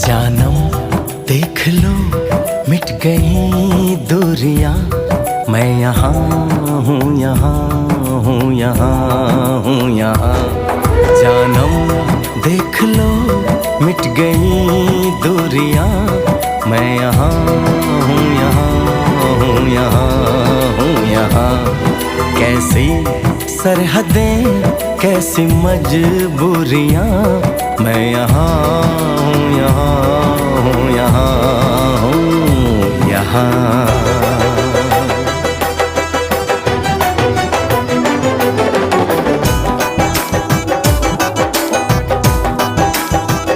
जानम देख लो मिट गई दूरियां, मैं यहाँ हूँ, यहाँ हूँ, यहाँ हूँ, यहाँ। जानम देख लो मिट गई दूरियां, मैं यहाँ हूँ, यहाँ हूँ, यहाँ हूँ, यहाँ। कैसी सरहदें कैसी मजबूरियां, मैं यहाँ हूँ, यहाँ हूँ, यहाँ हूँ।